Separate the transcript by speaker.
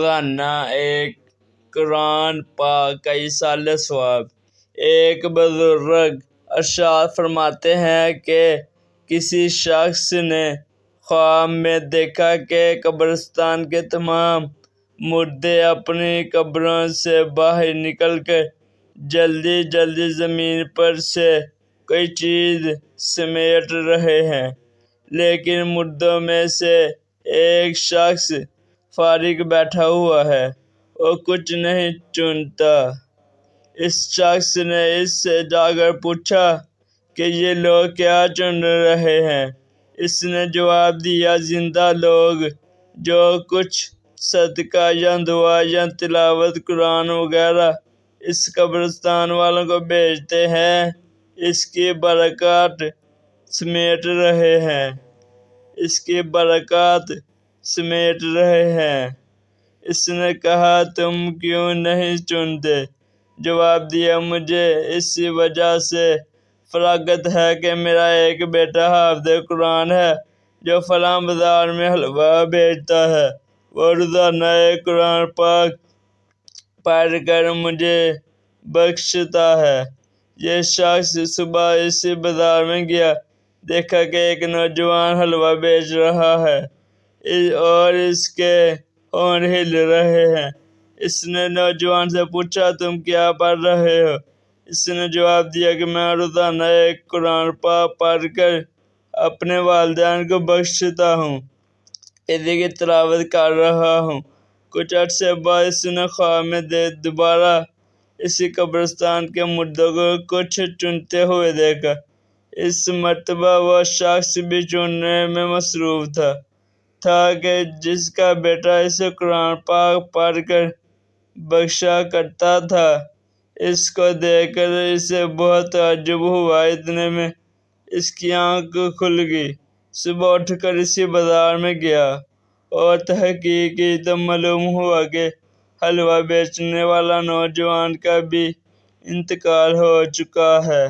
Speaker 1: روزانہ ایک قرآن پاک کا ایصال ثواب۔ ایک بزرگ ارشاد فرماتے ہیں کہ کسی شخص نے خواب میں دیکھا کہ قبرستان کے تمام مردے اپنی قبروں سے باہر نکل کر جلدی جلدی زمین پر سے کوئی چیز سمیٹ رہے ہیں، لیکن مردوں میں سے ایک شخص فارغ بیٹھا ہوا ہے، وہ کچھ نہیں چنتا۔ اس شخص نے اس سے جا کر پوچھا کہ یہ لوگ کیا چن رہے ہیں؟ اس نے جواب دیا، زندہ لوگ جو کچھ صدقہ یا دعا یا تلاوت قرآن وغیرہ اس قبرستان والوں کو بھیجتے ہیں، اس کی برکات سمیٹ رہے ہیں، اس کی برکات سمیٹ رہے ہیں۔ اس نے کہا، تم کیوں نہیں چنتے؟ جواب دیا، مجھے اسی وجہ سے فراغت ہے کہ میرا ایک بیٹا حافظ قرآن ہے جو فلاں بازار میں حلوہ بیچتا ہے، وہ روزانہ ایک قرآن پاک پڑھ کر مجھے بخشتا ہے۔ یہ شخص صبح اسی بازار میں گیا، دیکھا کہ ایک نوجوان حلوہ بیچ رہا ہے اور اس کے ہونٹ ہل رہے ہیں۔ اس نے نوجوان سے پوچھا، تم کیا پڑھ رہے ہو؟ اس نے جواب دیا کہ میں روزانہ ایک قرآن پاک پڑھ کر اپنے والدین کو بخشتا ہوں، اسی کی تلاوت کر رہا ہوں۔ کچھ عرصے بعد اس نے خواب میں دوبارہ اسی قبرستان کے مردوں کو کچھ چنتے ہوئے دیکھا۔ اس مرتبہ وہ شخص بھی چننے میں مصروف تھا کہ جس کا بیٹا اسے قرآن پاک پڑھ کر بخشا کرتا تھا۔ اس کو دیکھ کر اسے بہت تعجب ہوا، اتنے میں اس کی آنکھ کھل گئی۔ صبح اٹھ کر اسی بازار میں گیا اور تحقیق کی تو معلوم ہوا کہ حلوہ بیچنے والا نوجوان کا بھی انتقال ہو چکا ہے۔